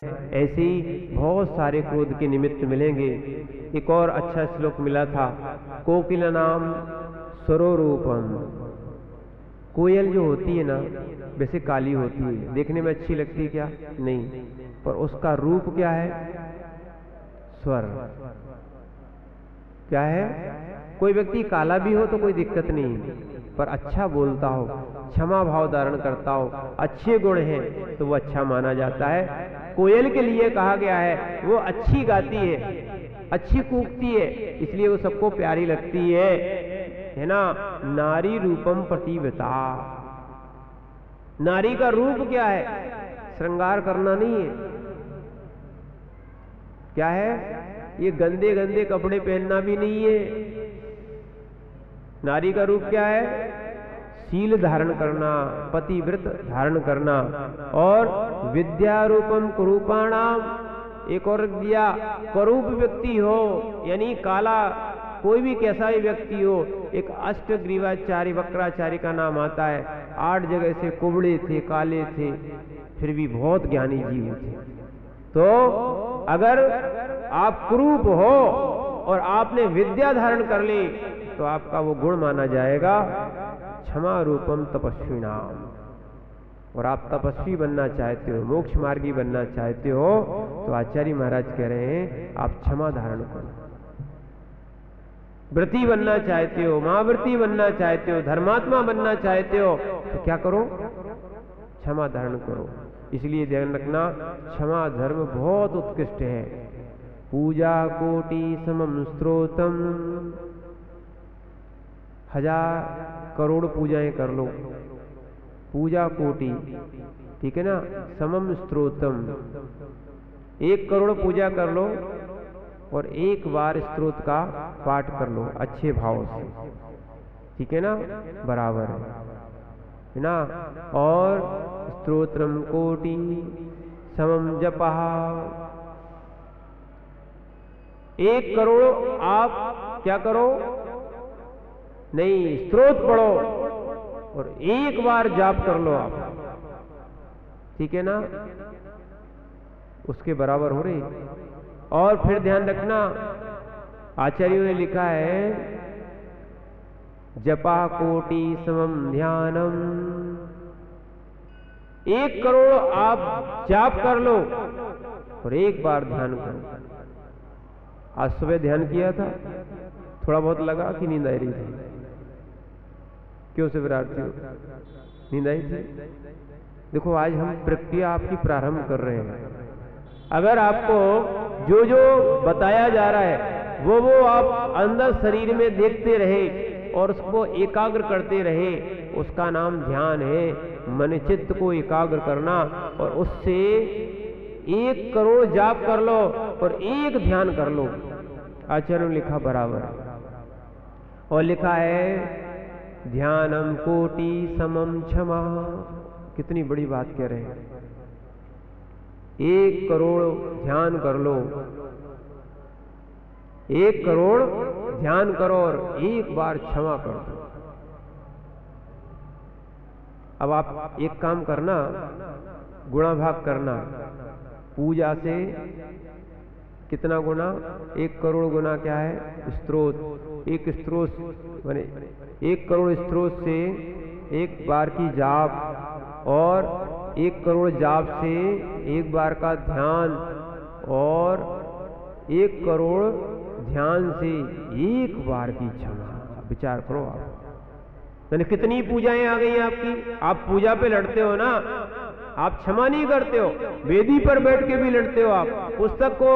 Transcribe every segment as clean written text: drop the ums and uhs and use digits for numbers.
ऐसे ही बहुत सारे क्रोध के निमित्त मिलेंगे। एक और अच्छा श्लोक मिला था, कोकिलनाम स्वरोरूपम। कोयल जो होती है ना, वैसे काली होती है, देखने में अच्छी लगती है क्या? नहीं, पर उसका रूप क्या है? स्वर। क्या है? कोई व्यक्ति काला भी हो तो कोई दिक्कत नहीं, पर अच्छा बोलता हो, क्षमा भाव धारण करता हो, अच्छे गुण हैं तो वो अच्छा माना जाता है। कोयल के लिए कहा गया है वो अच्छी गाती है, अच्छी कूकती है, इसलिए वो सबको प्यारी लगती है ना। नारी रूपम प्रतिव्रता। नारी का रूप क्या है? श्रृंगार करना नहीं है। क्या है? ये गंदे गंदे कपड़े पहनना भी नहीं है। नारी का रूप क्या है? शील धारण करना, पतिव्रत धारण करना। और विद्या रूपम कुरूपाणाम, एक और दिया, करूप व्यक्ति हो, यानी काला, कोई भी कैसा भी व्यक्ति हो। एक अष्टग्रीवाचारी वक्राचारी का नाम आता है, 8 जगह से कुबड़े थे, काले थे, फिर भी बहुत ज्ञानी जीव थे। तो अगर आप कुरूप हो और आपने विद्या धारण कर ली तो आपका वो गुण माना जाएगा क्षमा रूपम तपस्विनाम। और आप तपस्वी बनना चाहते हो, मोक्ष मार्गी बनना चाहते हो, तो आचार्य महाराज कह रहे हैं आप क्षमा धारण करो। व्रती बनना चाहते हो, महाव्रती बनना चाहते हो, धर्मात्मा बनना चाहते हो, तो क्या करो? क्षमा धारण करो। इसलिए ध्यान रखना, क्षमा धर्म बहुत उत्कृष्ट है। पूजा कोटि समम स्त्रोतम, 1000 करोड़ पूजाएं कर लो, पूजा कोटि, ठीक है ना, समम स्त्रोतम, 1 करोड़ पूजा कर लो और 1 बार स्त्रोत का पाठ कर लो अच्छे भाव से, ठीक है ना, बराबर है ना। और स्तोत्रम कोटि समम जपः, 1 करोड़ आप क्या करो? नहीं, स्तोत्र पढ़ो और 1 बार जाप कर लो आप, ठीक है ना, उसके बराबर हो रही। और फिर ध्यान रखना, आचार्यों ने लिखा है जपा कोटि समम ध्यानम, 1 करोड़ आप जाप कर लो और 1 बार ध्यान करो। आज सुबह ध्यान किया था, थोड़ा बहुत लगा कि नींद आई रही थी? क्यों से विरार्थी हो, नींद आई थी? देखो, आज हम प्रक्रिया आपकी प्रारंभ कर रहे हैं। अगर आपको जो जो बताया जा रहा है वो आप अंदर शरीर में देखते रहे और उसको एकाग्र करते रहे, उसका नाम ध्यान है। मन चित्त को एकाग्र करना, और उससे 1 करोड़ जाप कर लो और 1 ध्यान कर लो। आचार्य ने लिखा बराबर है। और लिखा है ध्यानम कोटि समम क्षमा। कितनी बड़ी बात कह रहे हैं। 1 करोड़ ध्यान कर लो, 1 करोड़ ध्यान करो और 1 बार क्षमा कर दो। अब आप एक काम करना, गुणा भाग करना। पूजा से कितना गुना? 1 करोड़ गुना क्या है? स्त्रोत। 1 स्त्रोत माने 1 करोड़ स्त्रोत से 1 बार की जाप, और 1 करोड़ जाप से 1 बार का ध्यान, और 1 करोड़ ध्यान से 1 बार की क्षमा। विचार करो आप, मैंने कितनी पूजाएं आ गई आपकी। आप पूजा पे लड़ते हो ना, आप क्षमा नहीं करते हो। वेदी पर बैठ के भी लड़ते हो आप, पुस्तक को,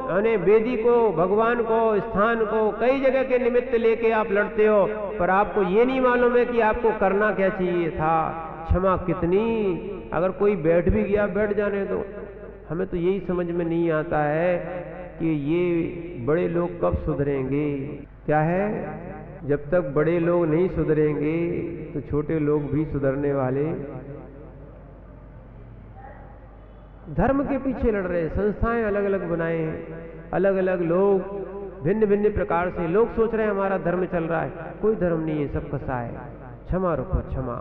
यानी वेदी को, भगवान को, स्थान को, कई जगह के निमित्त लेके आप लड़ते हो, पर आपको ये नहीं मालूम है कि आपको करना क्या चाहिए था। क्षमा कितनी, अगर कोई बैठ भी गया बैठ जाने दो। हमें तो यही समझ में नहीं आता है कि ये बड़े लोग कब सुधरेंगे। क्या है, जब तक बड़े लोग नहीं सुधरेंगे तो छोटे लोग भी सुधरने वाले। धर्म के पीछे लड़ रहे हैं, संस्थाएं अलग अलग बनाए हैं, अलग अलग लोग, भिन्न भिन्न प्रकार से लोग सोच रहे हैं हमारा धर्म चल रहा है। कोई धर्म नहीं है, सब कसा है। क्षमा रखो, क्षमा।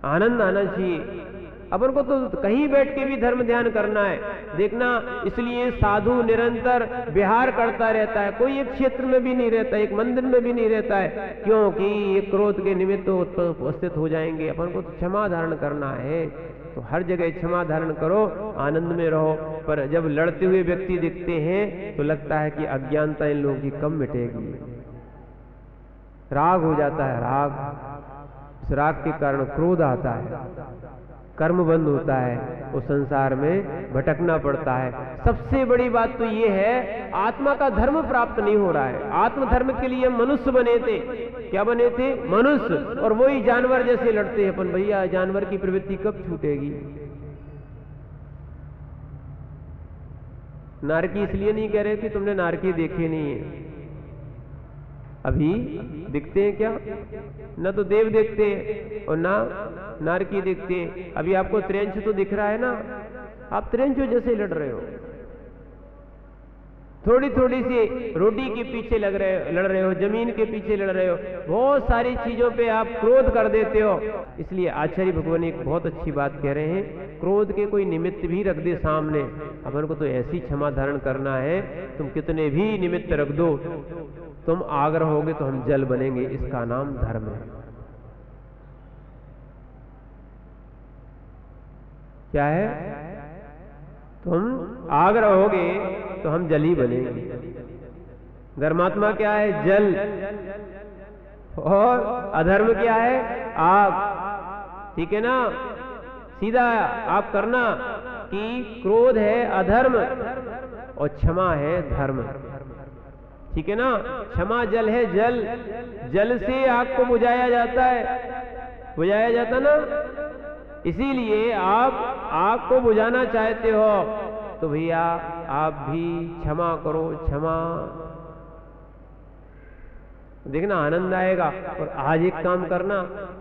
आनंद आना चाहिए। अपन को तो कहीं बैठ के भी धर्म ध्यान करना है, देखना। इसलिए साधु निरंतर विहार करता रहता है, कोई एक क्षेत्र में भी नहीं रहता, एक मंदिर में भी नहीं रहता है, क्योंकि ये क्रोध के निमित्त उपस्थित हो जाएंगे। अपन को तो क्षमा धारण करना है, तो हर जगह क्षमा धारण करो, आनंद में रहो। पर जब लड़ते हुए व्यक्ति दिखते हैं तो लगता है कि अज्ञानता इन लोगों की कम मिटेगी, राग हो जाता है, राग, इस राग के कारण क्रोध आता है, कर्म बंद होता है, वो संसार में भटकना पड़ता है। सबसे बड़ी बात तो ये है, आत्मा का धर्म प्राप्त नहीं हो रहा है। आत्म धर्म के लिए मनुष्य बने थे, क्या बने थे? मनुष्य, और वही जानवर जैसे लड़ते हैं अपन। भैया जानवर की प्रवृत्ति कब छूटेगी? नारकी इसलिए नहीं कह रहे कि तुमने नारकी देखे नहीं है, अभी दिखते हैं क्या? न तो देव देखते हैं और ना नारकी देखते हैं। अभी आपको त्रियंश तो दिख रहा है ना, आप त्रियंशों जैसे लड़ रहे हो, थोड़ी थोड़ी सी रोटी के पीछे लड़ रहे हो, जमीन के पीछे लड़ रहे हो, बहुत सारी चीजों पे आप क्रोध कर देते हो। इसलिए आचार्य भगवान एक बहुत अच्छी बात कह रहे हैं, क्रोध के कोई निमित्त भी रख दे सामने, अपन को तो ऐसी क्षमा धारण करना है, तुम कितने भी निमित्त रख दो, तुम आग रहोगे तो हम जल बनेंगे, इसका नाम धर्म है। क्या है? तुम आग रहोगे तो हम जल ही बनेंगे। धर्मात्मा क्या है? जल। और अधर्म क्या है? आग। ठीक है ना? सीधा आप करना कि क्रोध है अधर्म और क्षमा है धर्म। ठीक है ना? क्षमा जल है, जल, जल से आग को बुझाया जाता है, बुझाया जाता ना। इसीलिए आप आग को बुझाना चाहते हो तो भैया आप भी क्षमा करो, क्षमा, देखना आनंद आएगा। और आज एक काम करना,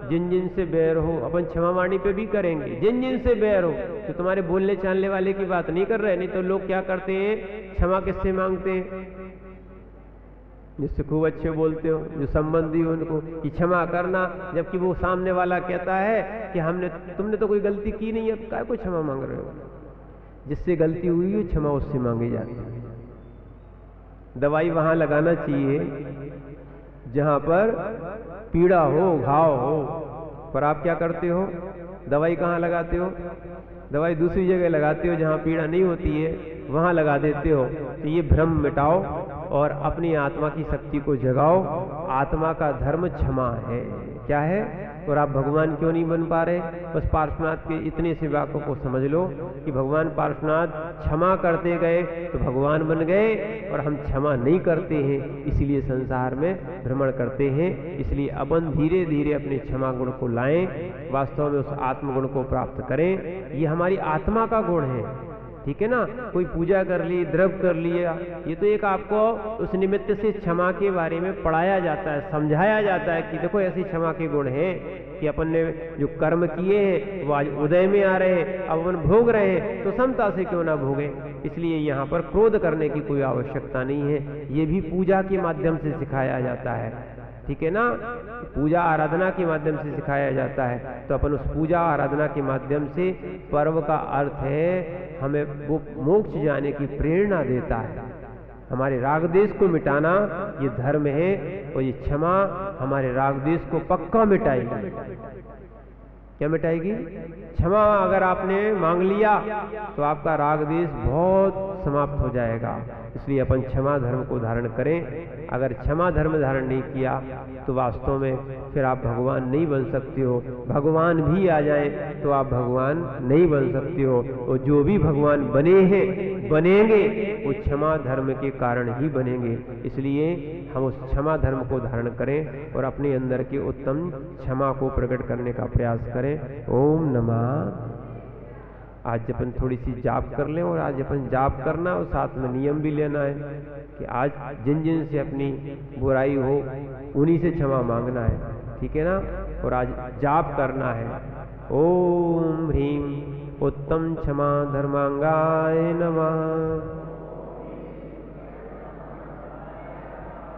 जिन जिन से बैर हो, अपन क्षमा वाणी पे भी करेंगे, जिन जिन से बैर हो, तो तुम्हारे बोलने चालने वाले की बात नहीं कर रहे। नहीं तो लोग क्या करते हैं, क्षमा किससे मांगते हैं? जिससे खूब अच्छे बोलते हो, जो संबंधी हो उनको कि क्षमा करना, जबकि वो सामने वाला कहता है कि तुमने तो कोई गलती की नहीं है, क्या कोई क्षमा मांग रहे हो? जिससे गलती हुई है क्षमा उससे मांगी जाती है। दवाई वहां लगाना चाहिए जहां पर पीड़ा हो, घाव हो, पर आप क्या करते हो? दवाई कहाँ लगाते हो? दवाई दूसरी जगह लगाते हो जहां पीड़ा नहीं होती है, वहां लगा देते हो। तो ये भ्रम मिटाओ और अपनी आत्मा की शक्ति को जगाओ। आत्मा का धर्म क्षमा है। क्या है? और आप भगवान क्यों नहीं बन पा रहे? बस पार्श्वनाथ के इतने से वाक्यों को समझ लो कि भगवान पार्श्वनाथ क्षमा करते गए तो भगवान बन गए, और हम क्षमा नहीं करते हैं, इसलिए संसार में भ्रमण करते हैं। इसलिए अपन धीरे धीरे अपने क्षमा गुण को लाएं, वास्तव में उस आत्मगुण को प्राप्त करें। ये हमारी आत्मा का गुण है। ठीक है ना? कोई पूजा कर ली, द्रव्य कर लिया, ये तो एक आपको उस निमित्त से क्षमा के बारे में पढ़ाया जाता है, समझाया जाता है कि देखो ऐसी क्षमा के गुण हैं कि अपन ने जो कर्म किए हैं वो आज उदय में आ रहे हैं, अब अपन भोग रहे हैं, तो समता से क्यों ना भोगें। इसलिए यहाँ पर क्रोध करने की कोई आवश्यकता नहीं है। ये भी पूजा के माध्यम से सिखाया जाता है। ठीक है ना? पूजा आराधना के माध्यम से सिखाया जाता है। तो अपन उस पूजा आराधना के माध्यम से, पर्व का अर्थ है हमें वो मोक्ष जाने की प्रेरणा देता है। हमारे राग देश को मिटाना ये धर्म है, और ये क्षमा हमारे राग देश को पक्का मिटाएगी। क्या मिटाएगी? क्षमा अगर आपने मांग लिया तो आपका राग देश बहुत समाप्त हो जाएगा। इसलिए अपन क्षमा धर्म को धारण करें। अगर क्षमा धर्म धारण नहीं किया तो वास्तव में फिर आप भगवान नहीं बन सकते हो। भगवान भी आ जाए तो आप भगवान नहीं बन सकते हो, और जो भी भगवान बने हैं बनेंगे वो क्षमा धर्म के कारण ही बनेंगे। इसलिए हम उस क्षमा धर्म को धारण करें और अपने अंदर के उत्तम क्षमा को प्रकट करने का प्रयास करें। ओम नमः। आज अपन थोड़ी सी जाप कर लें, और आज अपन जाप करना और साथ में नियम भी लेना है कि आज जिन जिन से अपनी बुराई हो उन्हीं से क्षमा मांगना है। ठीक है ना? और आज जाप करना है। ओम ह्रीं उत्तम क्षमा धर्मांगाय नमः।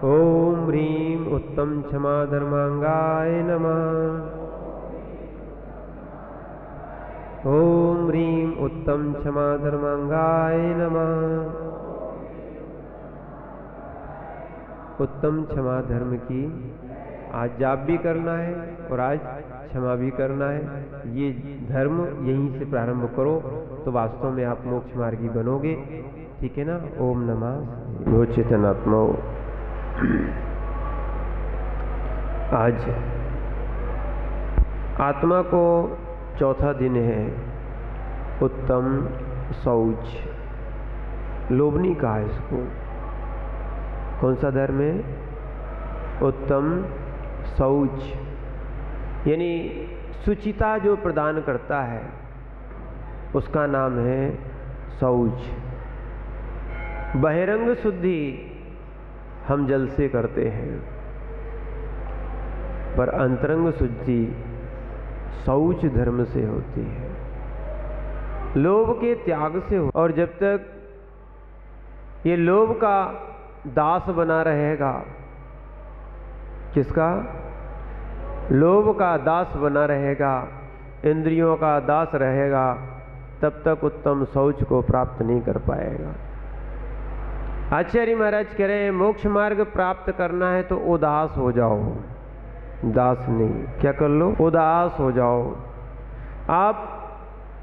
ओम ह्रीं उत्तम क्षमा धर्मांगाय नमः। ओम ह्रीं उत्तम क्षमा धर्मांगाय नमः। उत्तम क्षमा धर्म की आज जाप भी करना है और आज क्षमा भी करना है। ये धर्म यहीं से प्रारंभ करो तो वास्तव में आप मोक्ष मार्गी बनोगे। ठीक है ना। ओम नमः वो चेतनात्मा। आज आत्मा को चौथा दिन है। उत्तम शौच, लोभनी कहा है इसको। कौन सा धर्म है? उत्तम शौच, यानी शुचिता जो प्रदान करता है उसका नाम है शौच। बहिरंग शुद्धि हम जल से करते हैं, पर अंतरंग शुद्धि शौच धर्म से होती है, लोभ के त्याग से हो। और जब तक ये लोभ का दास बना रहेगा, किसका? लोभ का दास बना रहेगा, इंद्रियों का दास रहेगा, तब तक उत्तम शौच को प्राप्त नहीं कर पाएगा। आचार्य महाराज कह रहे हैं मोक्ष मार्ग प्राप्त करना है तो उदास हो जाओ, दास नहीं। क्या कर लो? उदास हो जाओ। आप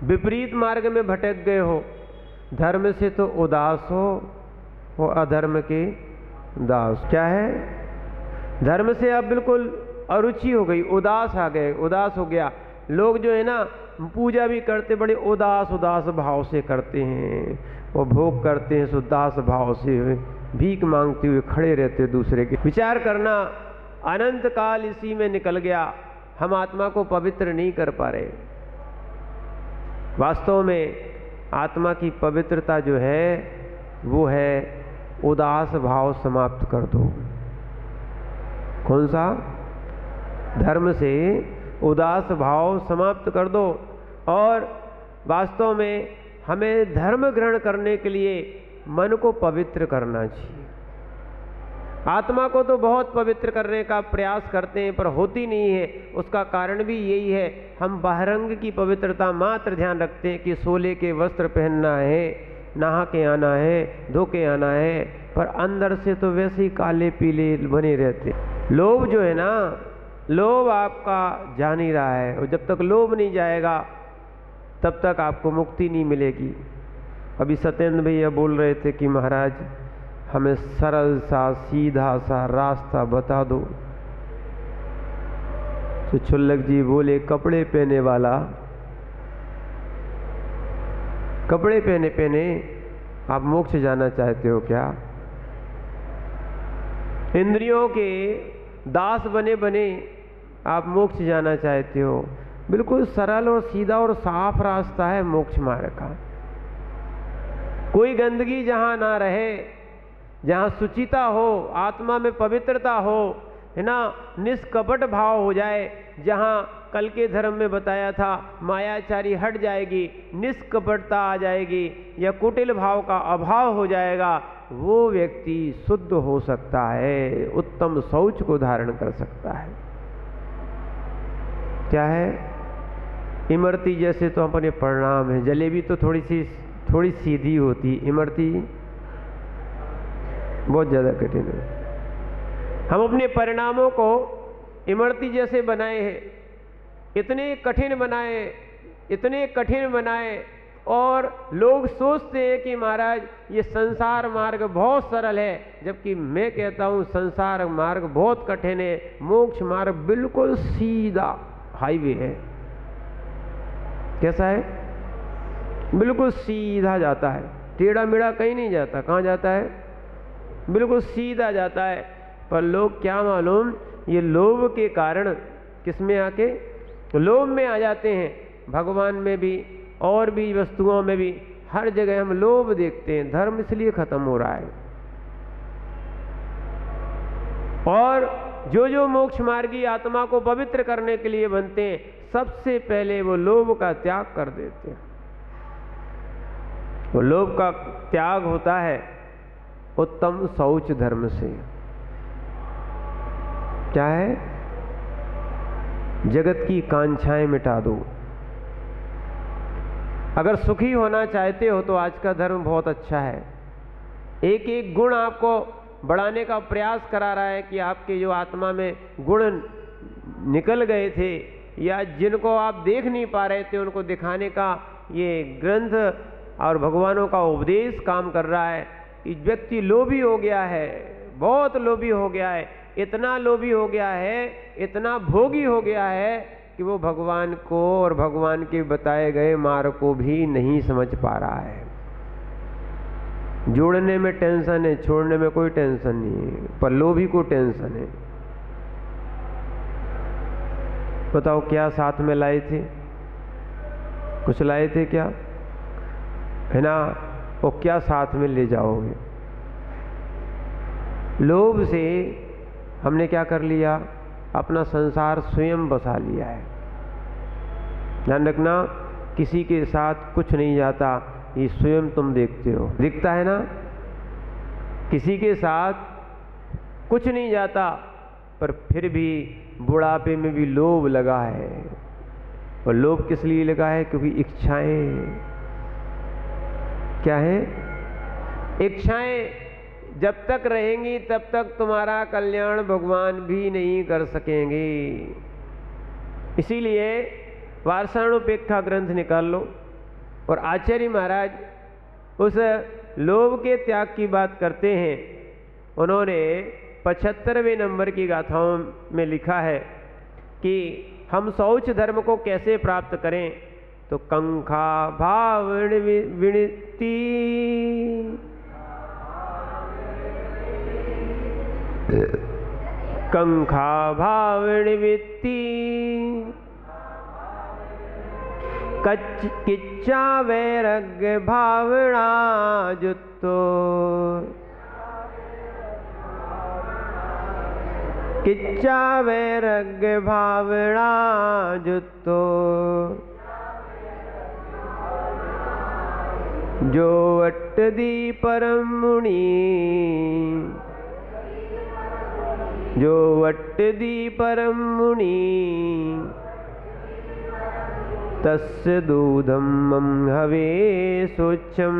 विपरीत मार्ग में भटक गए हो, धर्म से तो उदास हो, वो अधर्म के दास। क्या है? धर्म से आप बिल्कुल अरुचि हो गई, उदास आ गए, उदास हो गया। लोग जो है ना पूजा भी करते बड़े उदास उदास भाव से करते हैं, वो भोग करते हैं उदास भाव से, भीख मांगते हुए खड़े रहते दूसरे के। विचार करना, अनंत काल इसी में निकल गया, हम आत्मा को पवित्र नहीं कर पा रहे। वास्तव में आत्मा की पवित्रता जो है वो है उदास भाव समाप्त कर दो। कौन सा? धर्म से उदास भाव समाप्त कर दो। और वास्तव में हमें धर्म ग्रहण करने के लिए मन को पवित्र करना चाहिए। आत्मा को तो बहुत पवित्र करने का प्रयास करते हैं पर होती नहीं है। उसका कारण भी यही है, हम बहिरंग की पवित्रता मात्र ध्यान रखते हैं कि सोले के वस्त्र पहनना है, नहा के आना है, धो के आना है, पर अंदर से तो वैसे ही काले पीले बने रहते। लोभ जो है ना, लोभ आपका जा नहीं रहा है, और जब तक लोभ नहीं जाएगा तब तक आपको मुक्ति नहीं मिलेगी। अभी सत्येंद्र भैया बोल रहे थे कि महाराज हमें सरल सा सीधा सा रास्ता बता दो, तो छुल्लक जी बोले कपड़े पहने वाला, कपड़े पहने पहने आप मोक्ष जाना चाहते हो क्या? इंद्रियों के दास बने बने आप मोक्ष जाना चाहते हो? बिल्कुल सरल और सीधा और साफ रास्ता है मोक्ष मार्ग का। कोई गंदगी जहां ना रहे, जहां शुचिता हो, आत्मा में पवित्रता हो, है ना, निष्कपट भाव हो जाए, जहां कल के धर्म में बताया था मायाचारी हट जाएगी, निष्कपटता आ जाएगी, या कुटिल भाव का अभाव हो जाएगा, वो व्यक्ति शुद्ध हो सकता है, उत्तम शौच को धारण कर सकता है। क्या है? इमरती जैसे तो अपने परिणाम है। जलेबी तो थोड़ी सीधी होती, इमरती बहुत ज्यादा कठिन है। हम अपने परिणामों को इमरती जैसे बनाए हैं, इतने कठिन बनाए, और लोग सोचते हैं कि महाराज ये संसार मार्ग बहुत सरल है, जबकि मैं कहता हूँ संसार मार्ग बहुत कठिन है। मोक्ष मार्ग बिल्कुल सीधा हाईवे है। कैसा है? बिल्कुल सीधा जाता है, टेढ़ा मेढ़ा कहीं नहीं जाता। कहाँ जाता है? बिल्कुल सीधा जाता है। पर लोग क्या मालूम, ये लोभ के कारण किसमें आके लोभ में आ जाते हैं। भगवान में भी और भी वस्तुओं में भी हर जगह हम लोभ देखते हैं। धर्म इसलिए खत्म हो रहा है। और जो मोक्ष मार्गी आत्मा को पवित्र करने के लिए बनते हैं, सबसे पहले वो लोभ का त्याग कर देते हैं। वो लोभ का त्याग होता है उत्तम शौच धर्म से। क्या है? जगत की कांक्षाएं मिटा दो, अगर सुखी होना चाहते हो तो आज का धर्म बहुत अच्छा है। एक एक गुण आपको बढ़ाने का प्रयास करा रहा है कि आपके जो आत्मा में गुण निकल गए थे या जिनको आप देख नहीं पा रहे थे उनको दिखाने का ये ग्रंथ और भगवानों का उपदेश काम कर रहा है कि व्यक्ति लोभी हो गया है, बहुत लोभी हो गया है, इतना लोभी हो गया है, इतना भोगी हो गया है कि वो भगवान को और भगवान के बताए गए मार्ग को भी नहीं समझ पा रहा है। जोड़ने में टेंशन है, छोड़ने में कोई टेंशन नहीं है, पर लोभी को टेंशन है। बताओ क्या साथ में लाए थे? कुछ लाए थे क्या? है ना? वो क्या साथ में ले जाओगे? लोभ से हमने क्या कर लिया? अपना संसार स्वयं बसा लिया है। ध्यान रखना, किसी के साथ कुछ नहीं जाता, ये स्वयं तुम देखते हो। दिखता है ना? किसी के साथ कुछ नहीं जाता, पर फिर भी बुढ़ापे में भी लोभ लगा है। और लोभ किस लिए लगा है? क्योंकि इच्छाएं क्या है? इच्छाएं जब तक रहेंगी तब तक तुम्हारा कल्याण भगवान भी नहीं कर सकेंगे। इसीलिए वार्षाणुपेक्षा ग्रंथ निकाल लो और आचार्य महाराज उस लोभ के त्याग की बात करते हैं। उन्होंने 75वें नंबर की गाथाओं में लिखा है कि हम शौच धर्म को कैसे प्राप्त करें। तो कंखा भावण विनती कंखा भावण वित्ती किच्चा वैराग्य भावना जुत्तो किच्चा वैराग्य भावना जुत्तो जो अट्टदी परम मुनि जो अट्टदी परम मुनि तस्य दूधम मम हवे सोचम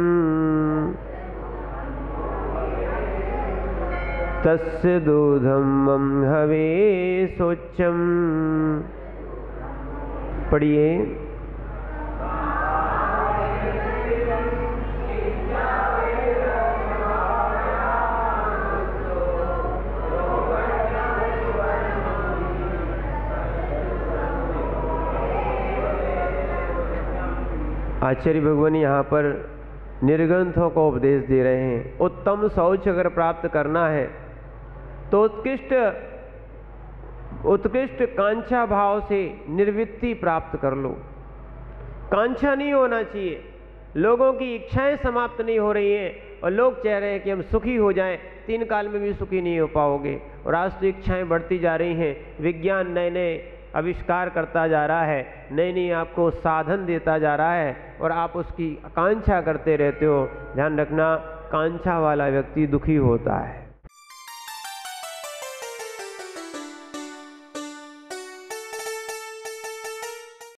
तस्य दूधम मम हवे सोचम। पढ़िए। आचार्य भगवान यहाँ पर निर्ग्रंथों को उपदेश दे रहे हैं। उत्तम शौच अगर प्राप्त करना है तो उत्कृष्ट कांक्षा भाव से निर्वृत्ति प्राप्त कर लो। कांक्षा नहीं होना चाहिए। लोगों की इच्छाएं समाप्त नहीं हो रही हैं और लोग चाह रहे हैं कि हम सुखी हो जाएं। 3 काल में भी सुखी नहीं हो पाओगे। और आज तो इच्छाएं बढ़ती जा रही हैं। विज्ञान नए नए आविष्कार करता जा रहा है, नई नई आपको साधन देता जा रहा है और आप उसकी आकांक्षा करते रहते हो। ध्यान रखना, कांक्षा वाला व्यक्ति दुखी होता है।